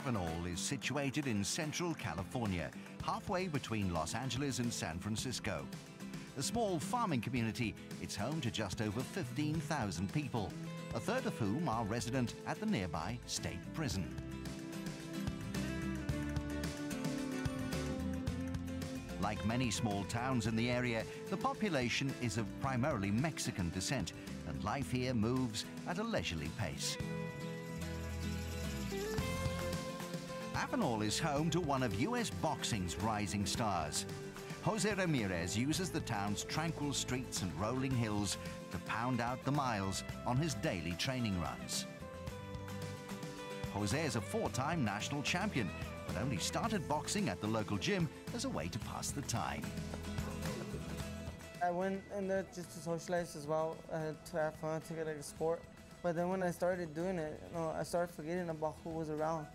Avenal is situated in central California, halfway between Los Angeles and San Francisco. A small farming community, it's home to just over 15,000 people, a third of whom are resident at the nearby state prison. Like many small towns in the area, the population is of primarily Mexican descent, and life here moves at a leisurely pace. Avenal is home to one of US boxing's rising stars. Jose Ramirez uses the town's tranquil streets and rolling hills to pound out the miles on his daily training runs. Jose is a four-time national champion, but only started boxing at the local gym as a way to pass the time. I went in there just to socialize as well, to have fun, take it like a sport. But then when I started doing it, I started forgetting about who was around.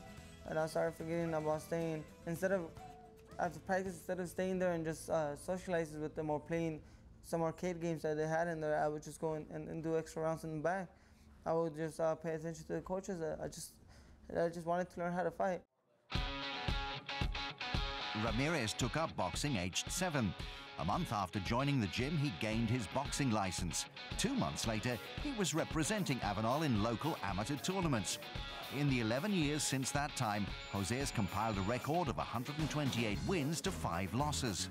And I started forgetting about staying, after practice, instead of staying there and just socializing with them or playing some arcade games that they had in there, I would just go and do extra rounds in the back. I would just pay attention to the coaches. I just wanted to learn how to fight. Ramirez took up boxing aged 7. A month after joining the gym, he gained his boxing license. 2 months later, he was representing Avenal in local amateur tournaments. In the 11 years since that time, Jose has compiled a record of 128 wins to 5 losses.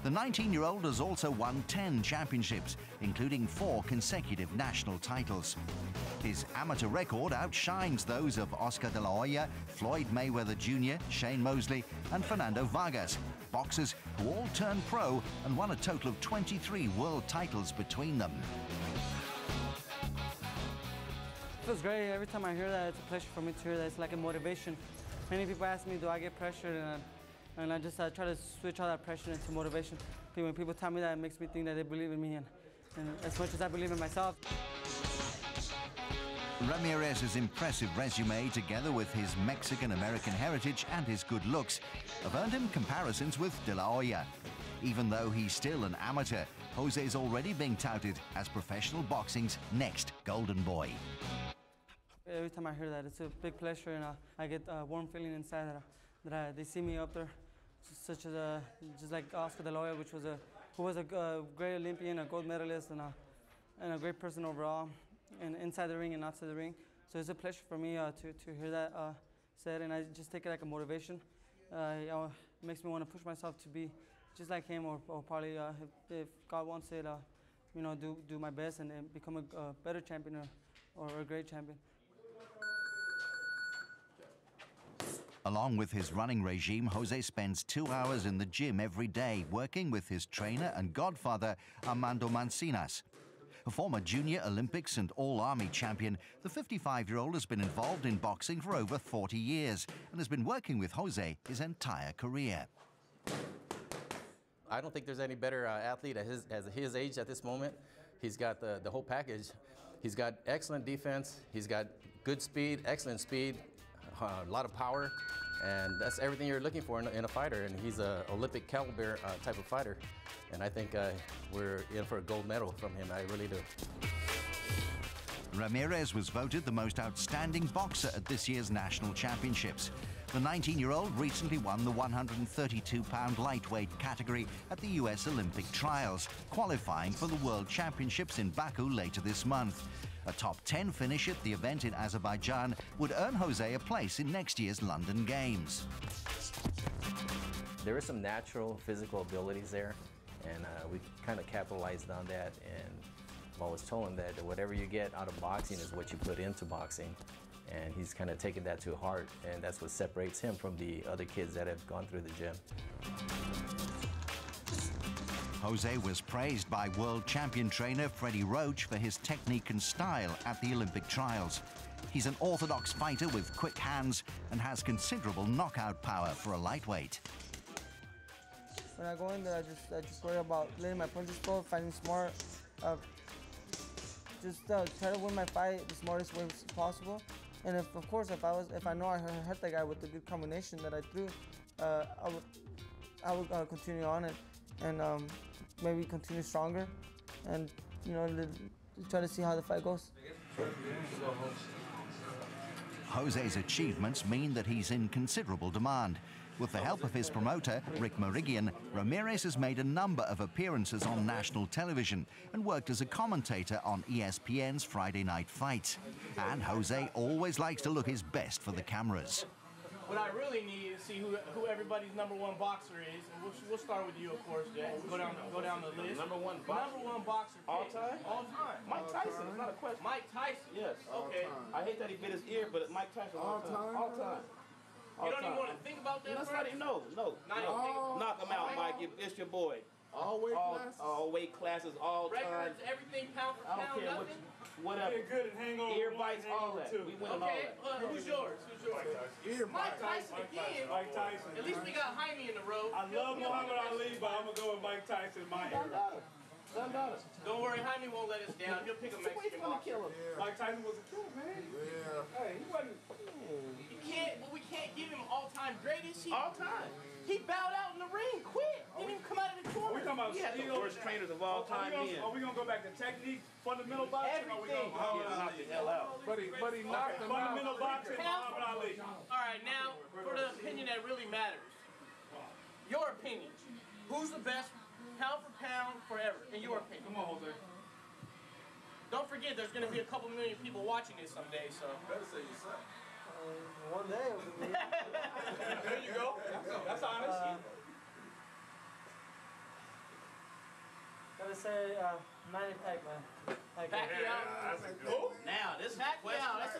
The 19-year-old has also won 10 championships, including 4 consecutive national titles. His amateur record outshines those of Oscar De La Hoya, Floyd Mayweather Jr., Shane Mosley, and Fernando Vargas, boxers who all turned pro and won a total of 23 world titles between them. It feels great. Every time I hear that, it's a pleasure for me to hear that. It's like a motivation. Many people ask me, do I get pressured? And I just try to switch all that pressure into motivation. When people tell me that, it makes me think that they believe in me, and as much as I believe in myself. Ramirez's impressive resume, together with his Mexican-American heritage and his good looks, have earned him comparisons with De La Hoya. Even though he's still an amateur, Jose is already being touted as professional boxing's next golden boy. Every time I hear that, it's a big pleasure, and I get a warm feeling inside that they see me up there, such as just like Oscar De La Hoya, who was a great Olympian, a gold medalist, and a great person overall, and inside the ring and outside the ring. So it's a pleasure for me to hear that said, and I just take it like a motivation. It makes me want to push myself to be just like him, or probably if God wants it, do my best and become a better champion or a great champion. Along with his running regime, Jose spends 2 hours in the gym every day, working with his trainer and godfather, Armando Mancinas. A former Junior Olympics and All-Army champion, the 55-year-old has been involved in boxing for over 40 years and has been working with Jose his entire career. I don't think there's any better athlete at his age at this moment. He's got the whole package. He's got excellent defense. He's got good speed, excellent speed, a lot of power, and that's everything you're looking for in a fighter. And he's an Olympic caliber type of fighter. And I think we're in for a gold medal from him. I really do. Ramirez was voted the most outstanding boxer at this year's national championships. The 19-year-old recently won the 132-pound lightweight category at the US Olympic trials, qualifying for the World Championships in Baku later this month. A top 10 finish at the event in Azerbaijan would earn Jose a place in next year's London Games. There are some natural physical abilities there, and we kind of capitalized on that. And I've always told him that whatever you get out of boxing is what you put into boxing. And he's kind of taken that to heart, and that's what separates him from the other kids that have gone through the gym. Jose was praised by world champion trainer Freddie Roach for his technique and style at the Olympic trials. He's an orthodox fighter with quick hands and has considerable knockout power for a lightweight. When I go in there, I just worry about letting my punches flow, fighting smart, just try to win my fight the smartest way possible. And of course, if I know I hurt that guy with a good combination that I threw, I would continue on it and maybe continue stronger, and try to see how the fight goes. Jose's achievements mean that he's in considerable demand. With the help of his promoter, Rick Merigian, Ramirez has made a number of appearances on national television and worked as a commentator on ESPN's Friday Night Fights. And Jose always likes to look his best for the cameras. What I really need is to see who everybody's #1 boxer is, and we'll start with you, of course, Jay. Go down the list. #1 boxer? #1 boxer. All time? All time. Mike Tyson is not a question. Mike Tyson? Yes. Okay. I hate that he bit his ear, but Mike Tyson all time. All time. You don't even want to think about that? That's not even, no. Knock him out, Mike. It's your boy. All weight classes? All weight classes, all time. Records, everything, pound for I don't pound, care nothing? whatever. You're good at hangover. Ear bites, all that. We win all Okay, that. who's yours? Mike Tyson again. Mike Tyson. At least we got Jaime in the road. I love Muhammad Ali, but I'm going to go with Mike Tyson in my era. Don't worry, Jaime won't let us down. He'll pick a Mexican boxer. Mike Tyson was a killer, man. Yeah. Hey, he wasn't. We can't give him all-time greatest. All time. He bowed out in the ring, quit. Didn't even come out of the corner. We talking about He had the worst trainers of all time in. Are we going to go back to technique, fundamental boxing? Everything. Knock the hell out. But he knocked him out. Fundamental boxing, Muhammad Ali. All right, now for the opinion that really matters. Your opinion. Who's the best pound for pound forever, in your opinion? Come on, Jose. Don't forget, there's going to be a couple million people watching this someday, so. Better say you suck. One day. There you go. That's honest. Gotta say, Manny Pacquiao. Pacquiao. Now, this is Pacquiao. That's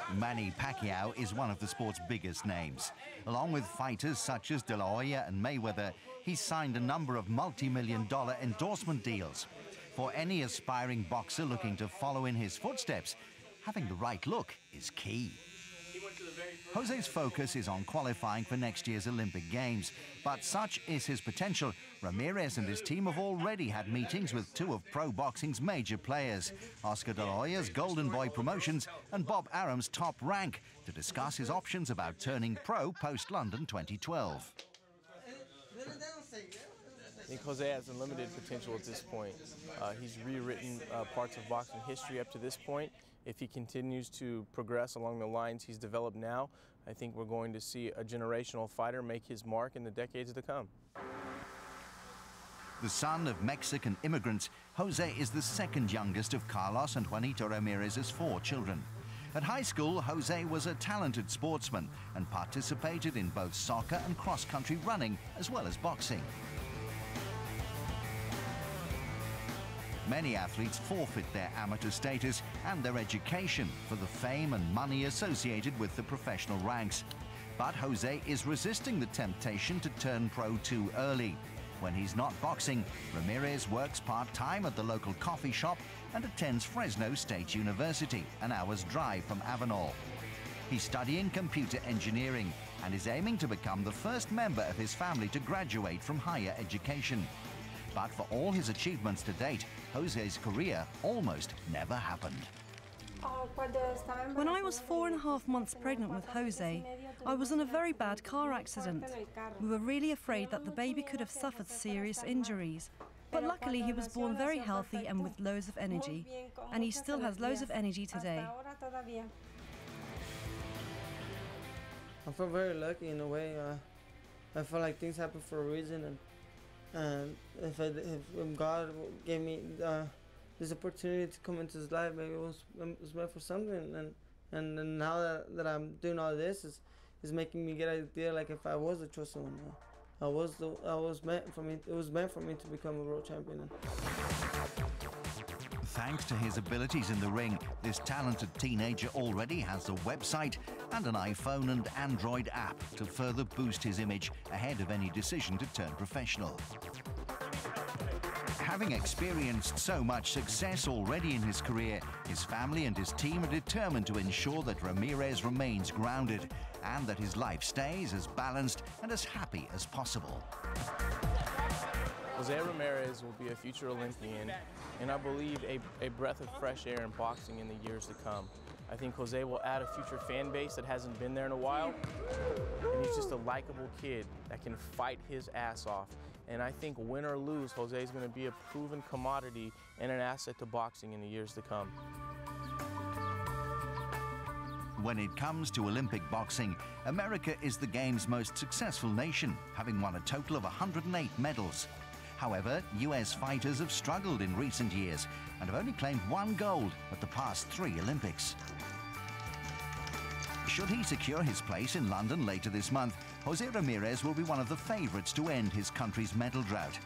a Manny Pacquiao is one of the sport's biggest names. Along with fighters such as De La Hoya and Mayweather, he's signed a number of multi-million-dollar endorsement deals. For any aspiring boxer looking to follow in his footsteps, having the right look is key. Jose's focus is on qualifying for next year's Olympic Games, but such is his potential. Ramirez and his team have already had meetings with two of pro boxing's major players, Oscar De La Hoya's Golden Boy Promotions and Bob Arum's Top Rank, to discuss his options about turning pro post-London 2012. I think Jose has unlimited potential at this point. He's rewritten parts of boxing history up to this point. If he continues to progress along the lines he's developed now, I think we're going to see a generational fighter make his mark in the decades to come. The son of Mexican immigrants, Jose is the second youngest of Carlos and Juanito Ramirez's 4 children. At high school, Jose was a talented sportsman and participated in both soccer and cross-country running, as well as boxing. Many athletes forfeit their amateur status and their education for the fame and money associated with the professional ranks. But Jose is resisting the temptation to turn pro too early. When he's not boxing, Ramirez works part-time at the local coffee shop and attends Fresno State University, an hour's drive from Avenal. He's studying computer engineering and is aiming to become the first member of his family to graduate from higher education. But for all his achievements to date, Jose's career almost never happened. When I was 4.5 months pregnant with Jose, I was in a very bad car accident. We were really afraid that the baby could have suffered serious injuries. But luckily he was born very healthy and with loads of energy. And he still has loads of energy today. I feel very lucky in a way. I feel like things happen for a reason, and if God gave me this opportunity to come into his life, maybe it was meant for something. And now that I'm doing all this is making me get an idea like if I was the chosen one. It was meant for me to become a world champion. Thanks to his abilities in the ring, this talented teenager already has a website and an iPhone and Android app to further boost his image ahead of any decision to turn professional. Having experienced so much success already in his career, his family and his team are determined to ensure that Ramirez remains grounded and that his life stays as balanced and as happy as possible. Jose Ramirez will be a future Olympian, and I believe a breath of fresh air in boxing in the years to come. I think Jose will add a future fan base that hasn't been there in a while, and he's just a likable kid that can fight his ass off. And I think win or lose, Jose is going to be a proven commodity and an asset to boxing in the years to come. When it comes to Olympic boxing, America is the game's most successful nation, having won a total of 108 medals. However, US fighters have struggled in recent years and have only claimed 1 gold at the past 3 Olympics. Should he secure his place in London later this month, Jose Ramirez will be one of the favourites to end his country's medal drought.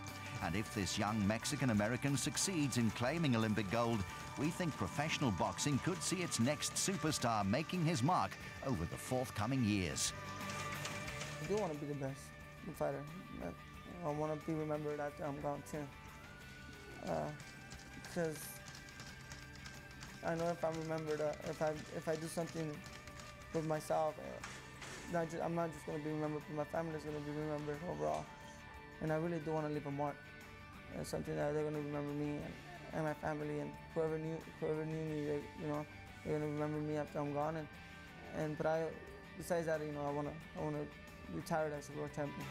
And if this young Mexican-American succeeds in claiming Olympic gold, we think professional boxing could see its next superstar making his mark over the forthcoming years. I do want to be the best fighter. I want to be remembered after I'm gone too. Because I know if I'm remembered, if I do something with myself, I'm not just going to be remembered, but my family is going to be remembered overall. And I really do want to leave a mark. It's something that they're going to remember me and my family, and whoever knew me, they're going to remember me after I'm gone. But besides that, I want to retire as a world champion.